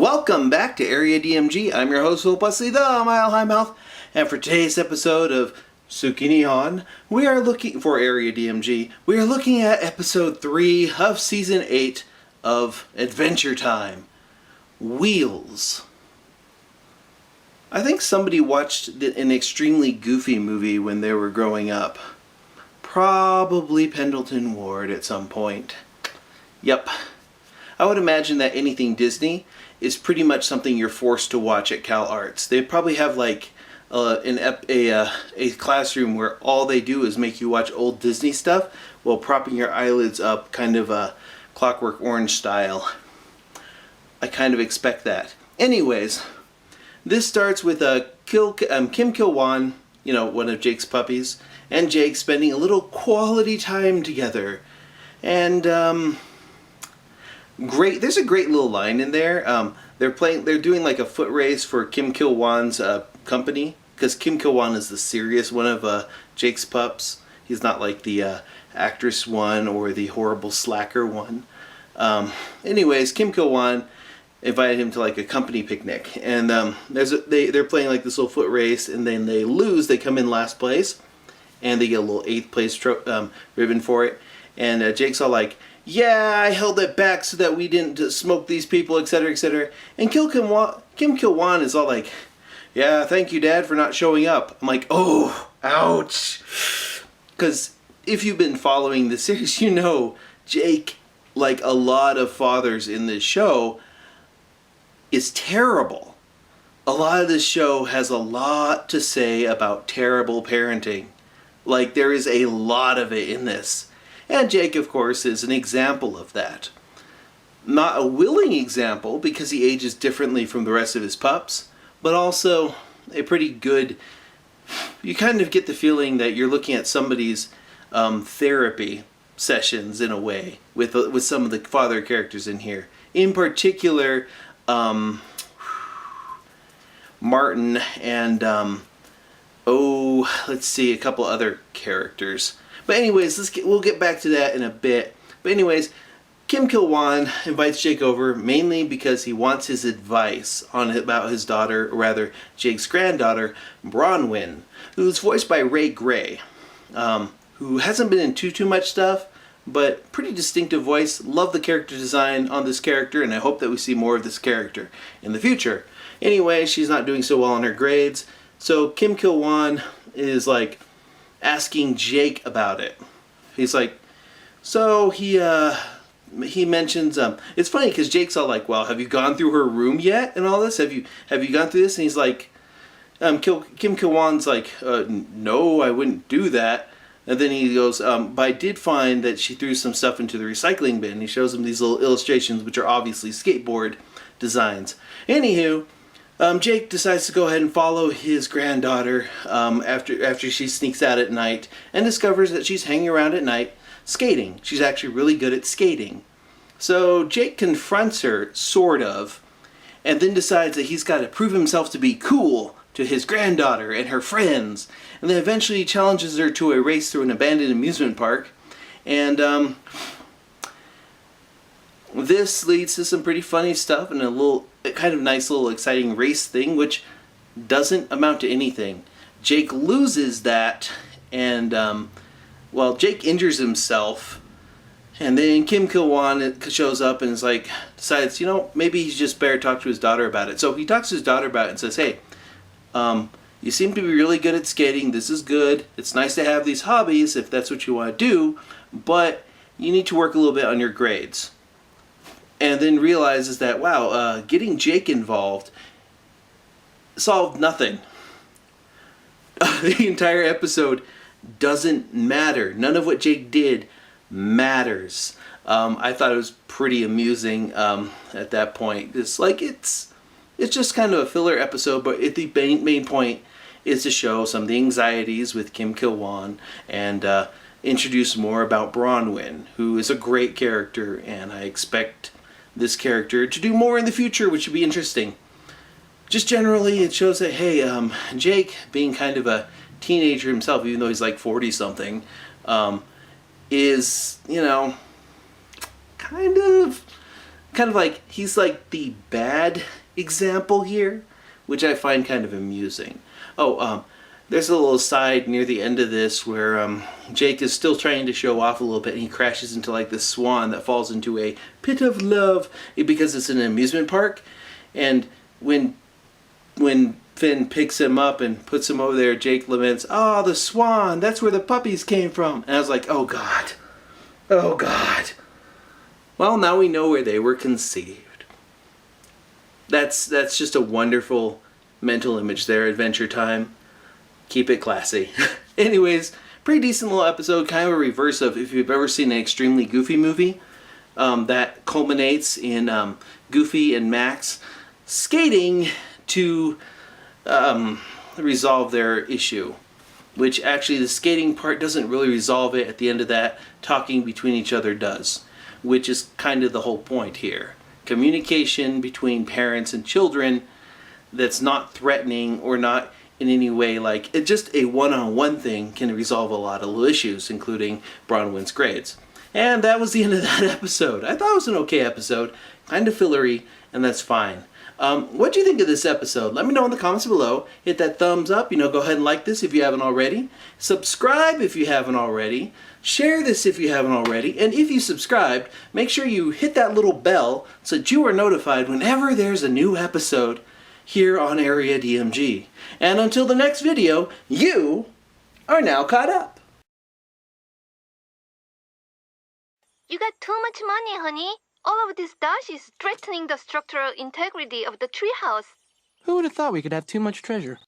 Welcome back to Area DMG. I'm your host, Will Busley, the Mile High Mouth, and for today's episode of Suki Nihon, we are looking for Area DMG. We are looking at episode 3 of season 8 of Adventure Time, Wheels. I think somebody watched an extremely goofy movie when they were growing up. Probably Pendleton Ward at some point. Yep. I would imagine that anything Disney is pretty much something you're forced to watch at Cal Arts. They probably have like a classroom where all they do is make you watch old Disney stuff while propping your eyelids up, kind of a Clockwork Orange style. I kind of expect that. Anyways, this starts with Kim Kil-won, you know, one of Jake's puppies, and Jake spending a little quality time together. And great. There's a great little line in there. They're doing like a foot race for Kim Kil-won's company, because Kim Kil-won is the serious one of Jake's pups. He's not like the actress one or the horrible slacker one. Anyways, Kim Kil-won invited him to like a company picnic, and they're playing like this little foot race, and then they lose. They come in last place, and they get a little 8th place ribbon for it. And Jake's all like, "Yeah, I held it back so that we didn't smoke these people, etc., etc." And Kim Kil-won is all like, "Yeah, thank you, Dad, for not showing up." I'm like, oh, ouch. Because if you've been following the series, you know Jake, like a lot of fathers in this show, is terrible. A lot of this show has a lot to say about terrible parenting. Like, there is a lot of it in this. And Jake, of course, is an example of that. Not a willing example, because he ages differently from the rest of his pups, but also a pretty good... You kind of get the feeling that you're looking at somebody's therapy sessions, in a way, with some of the father characters in here. In particular, Martin and, let's see, a couple other characters. But anyways, we'll get back to that in a bit. But anyways, Kim Kil-won invites Jake over mainly because he wants his advice about his daughter, or rather Jake's granddaughter, Bronwyn, who's voiced by Ray Gray, who hasn't been in too much stuff, but pretty distinctive voice. Love the character design on this character, and I hope that we see more of this character in the future. Anyway, she's not doing so well on her grades, so Kim Kil-won is like asking Jake about it. He's like, so he mentions, it's funny because Jake's all like, well, have you gone through her room yet and all this? Have you gone through this? And he's like, Kim Kil-won's like, no, I wouldn't do that. And then he goes, but I did find that she threw some stuff into the recycling bin. He shows him these little illustrations, which are obviously skateboard designs. Anywho, Jake decides to go ahead and follow his granddaughter after she sneaks out at night and discovers that she's hanging around at night skating. She's actually really good at skating. So Jake confronts her, sort of, and then decides that he's got to prove himself to be cool to his granddaughter and her friends. And then eventually challenges her to a race through an abandoned amusement park. And this leads to some pretty funny stuff and a kind of nice little exciting race thing, which doesn't amount to anything. Jake loses that, and Jake injures himself, and then Kim Kil-won shows up and is like, decides, maybe he's just better talk to his daughter about it. So he talks to his daughter about it and says, hey, you seem to be really good at skating. This is good. It's nice to have these hobbies if that's what you want to do, but you need to work a little bit on your grades. And then realizes that, wow, getting Jake involved solved nothing. The entire episode doesn't matter. None of what Jake did matters. I thought it was pretty amusing at that point. It's just kind of a filler episode, but the main point is to show some of the anxieties with Kim Kil-won and introduce more about Bronwyn, who is a great character, and I expect this character to do more in the future, which would be interesting. Just generally, it shows that, hey, Jake, being kind of a teenager himself, even though he's like 40-something, is, kind of kind of like he's like the bad example here, which I find kind of amusing. There's a little aside near the end of this where Jake is still trying to show off a little bit, and he crashes into like this swan that falls into a pit of love because it's an amusement park. And when Finn picks him up and puts him over there, Jake laments, "Oh, the swan! That's where the puppies came from." And I was like, "Oh God, oh God." Well, now we know where they were conceived. That's just a wonderful mental image there. Adventure Time. Keep it classy. Anyways, pretty decent little episode, kind of a reverse of if you've ever seen an extremely goofy movie that culminates in Goofy and Max skating to resolve their issue. Which actually the skating part doesn't really resolve it. At the end of that, talking between each other does. Which is kind of the whole point here. Communication between parents and children that's not threatening or not in any way like it, just a one-on-one thing can resolve a lot of issues, including Bronwyn's grades. And that was the end of that episode. I thought it was an okay episode, kind of fillery, and that's fine. What do you think of this episode? Let me know in the comments below. Hit that thumbs up. Go ahead and like this if you haven't already. Subscribe if you haven't already. Share this if you haven't already. And if you subscribed, make sure you hit that little bell so that you are notified whenever there's a new episode here on Area DMG. And until the next video, you are now caught up. You got too much money, honey. All of this dash is threatening the structural integrity of the treehouse. Who would have thought we could have too much treasure?